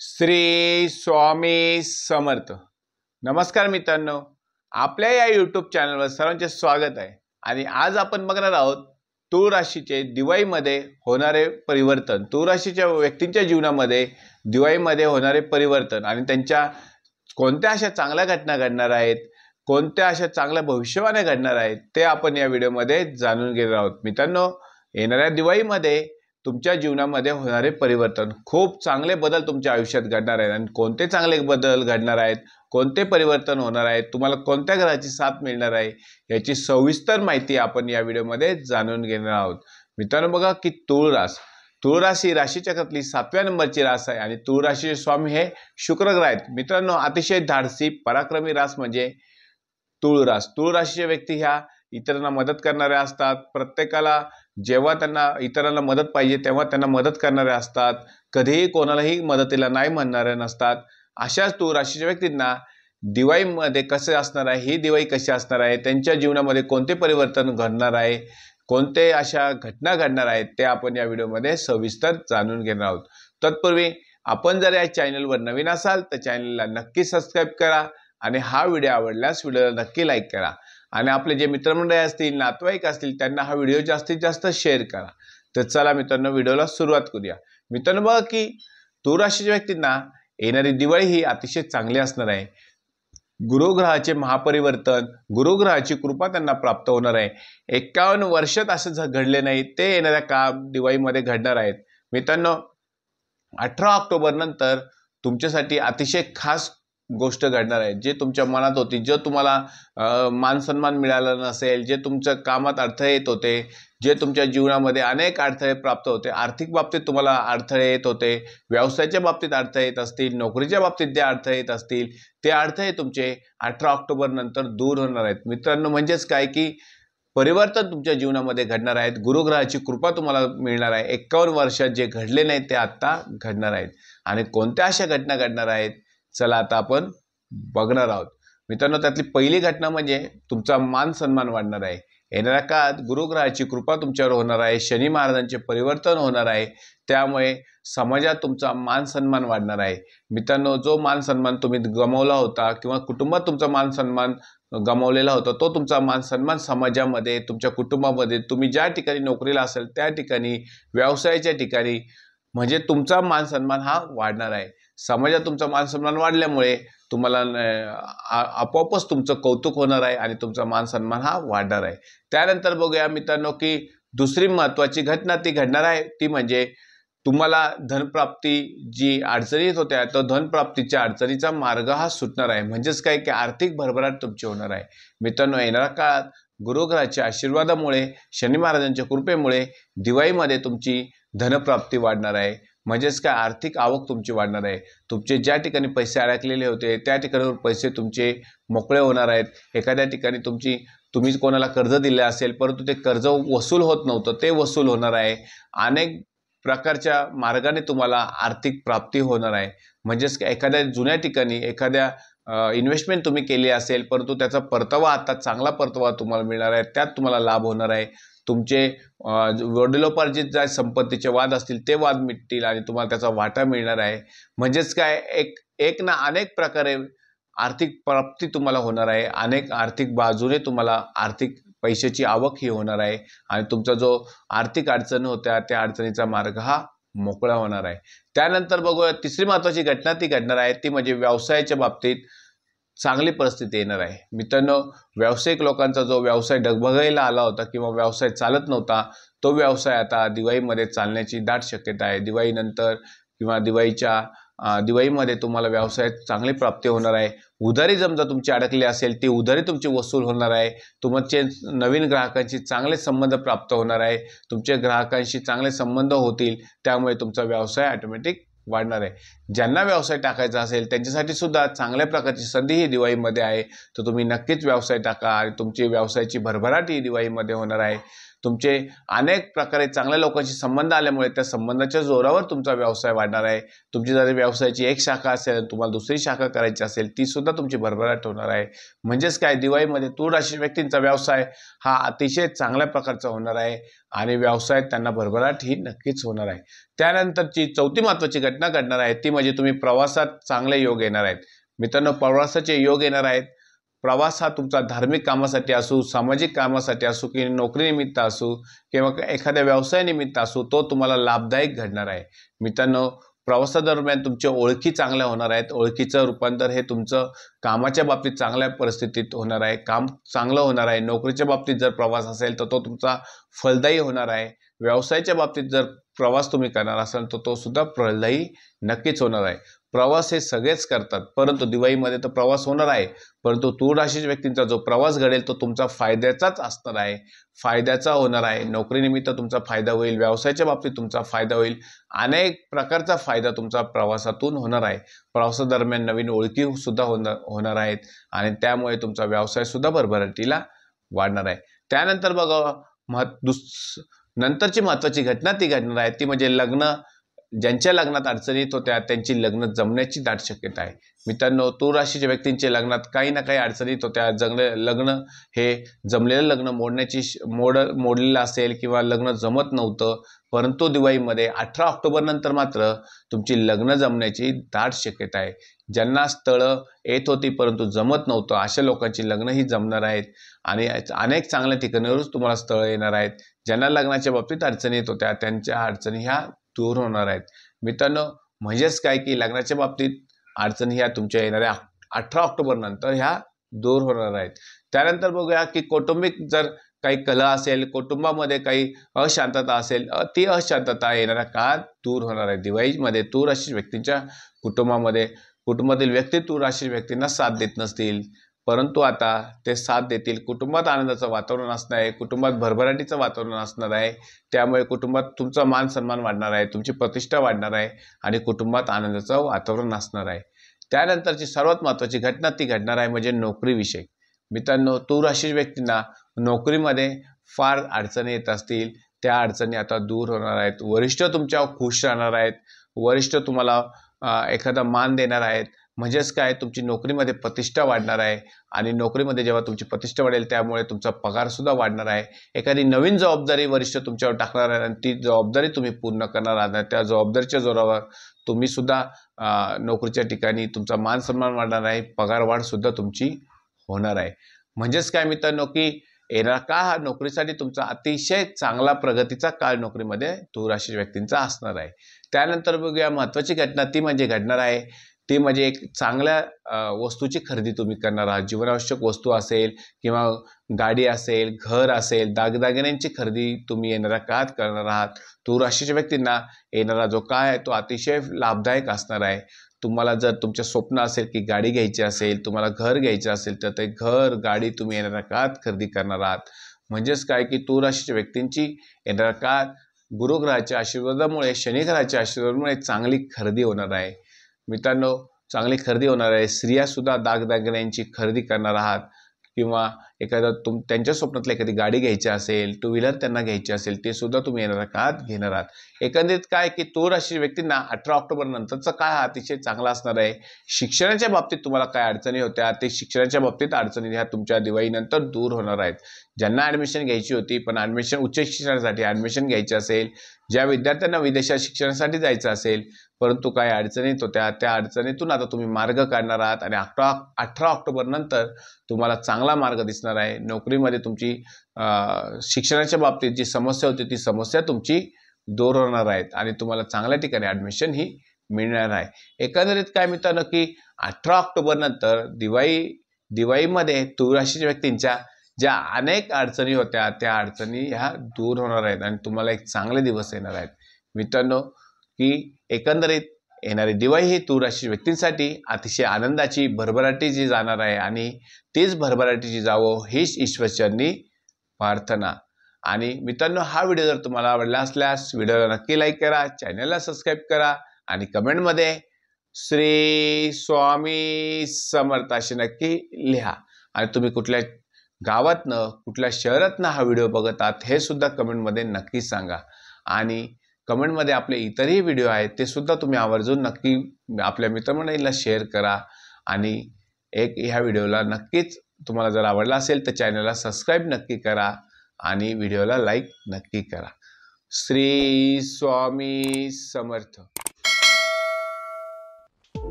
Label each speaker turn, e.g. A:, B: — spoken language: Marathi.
A: श्री स्वामी समर्थ। नमस्कार मित्रांनो, आपल्या या यूट्यूब चॅनलवर सर्वांचे स्वागत आहे। आणि आज आपण बघणार आहोत तुळ राशीचे दिवाळीमध्ये होणारे परिवर्तन, तुळ राशीच्या व्यक्तींच्या जीवनामध्ये दिवाळीमध्ये होणारे परिवर्तन आणि त्यांच्या कोणत्या अशा चांगल्या घटना घडणार आहेत, कोणत्या अशा चांगल्या भविष्यवाणी घडणार आहेत ते आपण या व्हिडिओमध्ये जाणून घेणार आहोत। मित्रांनो, येणाऱ्या दिवाळीमध्ये तुमच्या जीवनामध्ये होणारे परिवर्तन, खूप चांगले बदल तुमच्या आयुष्यात घडणार आहेत। आणि कोणते चांगले बदल घडणार आहेत, कोणते परिवर्तन होणार आहेत, तुम्हाला कोणत्या ग्रहाची साथ मिळणार आहे याची सविस्तर माहिती आपण या व्हिडिओमध्ये जाणून घेणार आहोत। मित्रांनो बघा की तुळ राशी राशीचक्रातली 7व्या नंबरची रास आहे आणि तुळ राशीचे स्वामी हे शुक्र ग्रह आहेत। मित्रांनो, अतिशय धाडसी पराक्रमी रास म्हणजे तुळ राशीचे व्यक्ती ह्या इतरांना मदत करणारे असतात। प्रत्येकाला जेव्हा त्यांना इतरांना मदत पाहिजे तेव्हा त्यांना मदत करणारे असतात। कधीही कोणालाही मदतीला नाही म्हणणारे नसतात। अशाच तुळ राशीच्या व्यक्तींना दिवाळीमध्ये कसे असणार आहे, ही दिवाळी कशी असणार आहे, त्यांच्या जीवनामध्ये कोणते परिवर्तन घडणार आहे, कोणते अशा घटना घडणार आहेत ते आपण या व्हिडिओमध्ये सविस्तर जाणून घेणार आहोत। तत्पूर्वी आपण जर या चॅनलवर नवीन असाल तर चॅनलला नक्की सबस्क्राईब करा आणि हा व्हिडिओ आवडल्यास व्हिडिओला नक्की लाईक करा आणि आपले जे मित्रमंडळी असतील, नातेवाईक असतील त्यांना हा व्हिडिओ जास्तीत जास्त शेअर करा। तर चला मित्रांनो, व्हिडिओला सुरुवात करूया। मित्रांनो बघा की तुळ राशीच्या व्यक्तींना येणारी दिवाळी ही अतिशय चांगली असणार आहे। गुरुग्रहाचे महापरिवर्तन, गुरुग्रहाची कृपा त्यांना प्राप्त होणार आहे। 51 वर्षात असं घडले नाही ते येणाऱ्या दिवाळीमध्ये घडणार आहेत। मित्रांनो, 18 ऑक्टोबर नंतर तुमच्यासाठी अतिशय खास गोष्ट घडणार आहे। जे तुमच्या मनात होती, जे तुम्हाला मान सन्मान मिळाला नसेल, जे तुमच्या कामात अडथळे येत होते, जे तुमच्या जीवनामध्ये अनेक अडथळे प्राप्त होते, आर्थिक बाबतीत तुम्हाला अडथळे येत होते, व्यवसायाच्या बाबतीत अडथळे येत असतील, नोकरीच्या बाबतीत जे अडथळे येत असतील ते अडथळे तुमचे 18 ऑक्टोबर नंतर दूर होणार आहेत। मित्रांनो, म्हणजेच काय की परिवर्तन तुमच्या जीवनामध्ये घडणार आहेत। गुरुग्रहाची कृपा तुम्हाला मिळणार आहे। 51 वर्षात जे घडले नाही ते आता घडणार आहेत। आणि कोणत्या अशा घटना घडणार आहेत चला आता आपण बघणार आहोत। मित्रांनो, त्यातली पहिली घटना म्हणजे तुमचा मान सन्मान वाढणार आहे। येणाऱ्या काळात गुरुग्रहाची कृपा तुमच्यावर होणार आहे, शनी महाराजांचे परिवर्तन होणार आहे, त्यामुळे समाजात तुमचा मान सन्मान वाढणार आहे। मित्रांनो, जो मान सन्मान तुम्ही गमावला होता किंवा कुटुंबात तुमचा मान सन्मान गमावलेला होता तो तुमचा मान सन्मान समाजामध्ये, तुमच्या कुटुंबामध्ये, तुम्ही ज्या ठिकाणी नोकरीला असेल त्या ठिकाणी, व्यवसायाच्या ठिकाणी, म्हणजे तुमचा मान सन्मान हा वाढणार आहे। समाजात तुमचा मान सन्मान वाढल्यामुळे तुम्हाला आपोआपच तुमचं कौतुक होणार आहे आणि तुमचा मान सन्मान हा वाढणार आहे। त्यानंतर बघूया मित्रांनो की दुसरी महत्त्वाची घटना ती घडणार आहे, ती म्हणजे तुम्हाला धनप्राप्ती जी अडचणी येत होत्या तो धनप्राप्तीच्या अडचणीचा मार्ग हा सुटणार आहे। म्हणजेच काय की आर्थिक भरभराट तुमची होणार आहे। मित्रांनो, येणाऱ्या काळात गुरुग्रहाच्या आशीर्वादामुळे, शनी महाराजांच्या कृपेमुळे दिवाळीमध्ये तुमची धनप्राप्ती वाढणार आहे। म्हणजेच काय आर्थिक आवक तुमची वाढणार आहे। तुमचे ज्या ठिकाणी पैसे अडकलेले होते त्या ठिकाणावर पैसे तुमचे मोकळे होणार आहेत। एखाद्या ठिकाणी तुम्ही कोणाला कर्ज दिले असेल परंतु ते कर्ज वसूल होत नव्हतं, ते वसूल होणार आहे। अनेक प्रकारच्या मार्गाने तुम्हाला आर्थिक प्राप्ती होणार आहे। म्हणजेच एखाद्या जुन्या ठिकाणी एखाद्या इन्व्हेस्टमेंट तुम्ही केली असेल परंतु त्याचा परतावा आता चांगला परतावा तुम्हाला मिळणार आहे, त्यात तुम्हाला लाभ होणार आहे। तुमचे वडिलोपार्जित ज्या संपत्तीचे वाद असतील ते वाद मिटतील आणि तुम्हाला त्याचा वाटा मिळणार आहे। म्हणजेच काय एक ना अनेक प्रकारे आर्थिक प्राप्ती तुम्हाला होणार आहे। अनेक आर्थिक बाजूने तुम्हाला आर्थिक पैशाची आवक ही होणार आहे आणि तुमचा जो आर्थिक अडचण होत्या त्या अडचणीचा मार्ग हा मोकळा होणार आहे। त्यानंतर बघूया तिसरी महत्त्वाची घटना ती घडणार आहे, ती म्हणजे व्यवसायाच्या बाबतीत चांगली परिस्थिती येणार आहे। मित्रांनो, व्यावसायिक लोकांचा जो व्यवसाय डगमगायला आला होता किंवा व्यवसाय चालत नव्हता तो व्यवसाय आता दिवाळीमध्ये चालण्याची दाट शक्यता आहे। दिवाळीनंतर किंवा दिवाळीमध्ये तुम्हाला व्यवसायात चांगली प्राप्ती होणार आहे। उधारी समजा तुमची अडकली असेल ती उधारी तुमची वसूल होणार आहे। तुमचे नवीन ग्राहकांशी चांगले संबंध प्राप्त होणार आहे। तुमचे ग्राहकांशी चांगले संबंध होतील, त्यामुळे तुमचा व्यवसाय ऑटोमॅटिक वाढणार आहे। ज्यांना व्यवसाय टाकायचा असेल त्यांच्यासाठी सुद्धा चांगल्या प्रकारची संधी ही दिवाळीमध्ये आहे, तर तुम्ही नक्कीच व्यवसाय टाका आणि तुमची व्यवसायाची भरभराट ही दिवाळीमध्ये होणार आहे। तुमचे अनेक प्रकारे चांगल्या लोकांशी संबंध आल्यामुळे त्या संबंधाच्या जोरावर तुमचा व्यवसाय वाढणार आहे. तुमची जर व्यवसायाची एक शाखा असेल, तुम्हाला दुसरी शाखा करायची असेल, ती सुद्धा तुमची भरभराट होणार आहे. म्हणजेच काय, दिवाळीमध्ये तूळ राशी व्यक्तींचा व्यवसाय हा अतिशय चांगल्या प्रकारचा होणार आहे आणि व्यवसायात त्यांना भरभराट ही नक्कीच होणार आहे. त्यानंतरची चौथी महत्त्वाची घटना घडणार आहे ती म्हणजे तुम्ही प्रवासात चांगले योग येणार आहेत. मित्रांनो, प्रवासाचे योग येणार आहेत. प्रवास हा तुमचा धार्मिक कामासाठी असो, सामाजिक कामासाठी असो, की नोकरीनिमित्त असो किंवा एखाद्या व्यवसायानिमित्त असो, तो तुम्हाला लाभदायक घडणार आहे. मित्रांनो, प्रवासादरम्यान तुमच्या ओळखी चांगल्या होणार आहेत. ओळखीचं रूपांतर हे तुमचं कामाच्या बाबतीत चांगल्या परिस्थितीत होणार आहे. काम चांगलं होणार आहे. नोकरीच्या बाबतीत जर प्रवास असेल तर तो तुमचा फलदायी होणार आहे. व्यवसायाच्या बाबतीत जर प्रवास तुम्ही करणार असाल तर तो सुद्धा फलदायी नक्कीच होणार आहे. प्रवास हे सगळेच करतात, परंतु दिवाळीमध्ये तर प्रवास होणार आहे, परंतु तूळ राशी व्यक्तींचा जो प्रवास घडेल तो तुमचा फायद्याचाच असणार आहे, फायद्याचा होणार आहे. नोकरीनिमित्त तुमचा फायदा होईल, व्यवसायाच्या बाबतीत तुमचा फायदा होईल, अनेक प्रकारचा फायदा तुमचा प्रवासातून होणार आहे. प्रवासादरम्यान नवीन ओळखी सुद्धा होणार आहेत आणि त्यामुळे तुमचा व्यवसाय सुद्धा भरभराटीला वाढणार आहे. त्यानंतर बघा, नंतरची महत्त्वाची घटना ती घडणार आहे ती म्हणजे लग्न. ज्यांच्या लग्नात अडचणी येत होत्या त्यांची लग्न जमण्याची दाट शक्यता आहे. मित्रांनो, तूळ राशीच्या व्यक्तींच्या लग्नात काही ना काही अडचणी येत होत्या. लग्न हे जमलेलं लग्न मोडलेलं असेल किंवा लग्न जमत नव्हतं, परंतु दिवाळीमध्ये 18 ऑक्टोबर नंतर मात्र तुमची लग्न जमण्याची दाट शक्यता आहे. ज्यांना स्थळं येत होती परंतु जमत नव्हतं अशा लोकांची लग्नही जमणार आहेत आणि अनेक चांगल्या ठिकाणावरच तुम्हाला स्थळं येणार आहेत. ज्यांना लग्नाच्या बाबतीत अडचणी येत होत्या त्यांच्या अडचणी ह्या दूर होणार आहेत. मित्रांनो, म्हणजेच काय की लग्नाच्या बाबतीत अडचणी ह्या तुमच्या येणाऱ्या 18 ऑक्टोबर नंतर ह्या दूर होणार आहेत. त्यानंतर बघूया की कौटुंबिक जर काही कलह असेल, कुटुंबामध्ये काही अशांतता असेल, ती अशांतता येणाऱ्या काळात दूर होणार आहे. दिवाळीमध्ये तूळ राशी व्यक्तींच्या कुटुंबातील व्यक्ती तूळ राशी व्यक्तींना साथ देत नसतील, परंतु आता ते साथ देतील. कुटुंबात आनंदाचं वातावरण असणार आहे, कुटुंबात भरभराटीचं वातावरण असणार आहे. त्यामुळे कुटुंबात तुमचा मान सन्मान वाढणार आहे, तुमची प्रतिष्ठा वाढणार आहे आणि कुटुंबात आनंदाचं वातावरण असणार आहे. त्यानंतरची सर्वात महत्त्वाची घटना ती घडणार आहे म्हणजे नोकरीविषयी. मित्रांनो, तूळ राशी व्यक्तींना नोकरीमध्ये फार अडचणी येत असतील, त्या अडचणी आता दूर होणार आहेत. वरिष्ठ तुमच्यावर खुश राहणार आहेत, वरिष्ठ तुम्हाला एखादा मान देणार आहेत. म्हणजेच काय, तुमची नोकरीमध्ये प्रतिष्ठा वाढणार आहे आणि नोकरीमध्ये जेव्हा तुमची प्रतिष्ठा वाढेल त्यामुळे तुमचा पगार सुद्धा वाढणार आहे. एखादी नवीन जबाबदारी वरिष्ठ तुमच्यावर टाकणार आहे आणि ती जबाबदारी तुम्ही पूर्ण करणार आहात. त्या जबाबदारीच्या जोरावर तुम्ही सुद्धा नोकरीच्या ठिकाणी तुमचा मान सन्मान वाढणार आहे, पगार वाढ सुद्धा तुमची होणार आहे. म्हणजेच काय मित्रांनो की येणारा काळ हा नोकरीसाठी तुमचा अतिशय चांगला प्रगतीचा काळ नोकरीमध्ये तूळ राशी व्यक्तींचा असणार आहे. त्यानंतर बघूया महत्त्वाची घटना ती म्हणजे घडणार आहे ती म्हणजे एक चांगल्या वस्तूची खरेदी तुम्ही करणार आहात. जीवनावश्यक वस्तू असेल किंवा गाडी असेल, घर असेल, दागदागिन्यांची खरेदी तुम्ही येणाऱ्या काळात करणार आहात. तूळ राशीच्या व्यक्तींना येणारा जो काळ आहे तो अतिशय लाभदायक असणार आहे. तुम्हाला जर तुमचे स्वप्न असेल की गाडी घ्यायची असेल, तुम्हाला घर घ्यायचं असेल तर ते घर, गाडी तुम्ही येणाऱ्या काळात खरेदी करणार आहात. म्हणजेच काय की तूळ राशीच्या व्यक्तींची येणाऱ्या काळात गुरुग्रहाच्या आशीर्वादामुळे, शनिग्रहाच्या आशीर्वादामुळे चांगली खरेदी होणार आहे. मित्रांनो, चांगली खरेदी होणार आहे. स्त्रिया सुद्धा दागदागिन्यांची खरेदी करणार आहात किंवा त्यांच्या स्वप्नातली एखादी गाडी घ्यायची असेल, टू व्हीलर त्यांना घ्यायची असेल, ते सुद्धा तुम्ही येणाऱ्या काळात घेणार आहात. एकंदरीत काय की तूळ राशी व्यक्तींना 18 ऑक्टोबर नंतरचा काळ हा अतिशय चांगला असणार आहे. शिक्षणाच्या बाबतीत तुम्हाला काय अडचणी होत्या ते शिक्षणाच्या बाबतीत अडचणी ह्या तुमच्या दिवाळीनंतर दूर होणार आहेत. ज्यांना ॲडमिशन घ्यायची होती पण उच्च शिक्षणासाठी ॲडमिशन घ्यायची असेल, ज्या विद्यार्थ्यांना विदेशात शिक्षणासाठी जायचं असेल परंतु काही अडचणीत होत्या, त्या अडचणीतून आता तुम्ही मार्ग काढणार आहात आणि 18 ऑक्टोबर नंतर तुम्हाला चांगला मार्ग दिसणार आहे. नोकरीमध्ये तुमची शिक्षणाच्या बाबतीत जी समस्या होती ती समस्या तुमची दूर होणार आहेत आणि तुम्हाला चांगल्या ठिकाणी ॲडमिशन ही मिळणार आहे. एकंदरीत काय मित्रांनो की 18 ऑक्टोबर नंतर दिवाळीमध्ये तूळ राशीच्या व्यक्तींच्या ज्या अनेक अडचणी होत्या त्या अडचणी ह्या दूर होणार आहेत आणि तुम्हाला एक चांगले दिवस येणार आहेत. मित्रांनो की एकंदरीत येणारी दिवाळी ही तूळ राशी व्यक्तींसाठी अतिशय आनंदाची, भरभराटीची जाणार आहे आणि तीच भरभराटीची जावो हीच ईश्वरचरणी प्रार्थना. आणि मित्रांनो, हा व्हिडिओ जर तुम्हाला आवडला असल्यास व्हिडिओला नक्की लाईक करा, चॅनलला सबस्क्राईब करा आणि कमेंटमध्ये श्री स्वामी समर्थ असे नक्की लिहा. आणि तुम्ही कुठल्या गावातनं कुठल्या शहरातनं हा व्हिडिओ बघत आहात हे सुद्धा कमेंटमध्ये नक्की सांगा. आणि कमेंटमध्ये आपले इतरही व्हिडिओ आहेत ते सुद्धा तुम्ही आवर्जून नक्की आपल्या मित्रमंडळींना शेअर करा. आणि ह्या व्हिडिओला नक्कीच तुम्हाला जर आवडला असेल तर चॅनलला सबस्क्राईब नक्की करा आणि व्हिडिओला लाईक नक्की करा. श्री स्वामी समर्थ.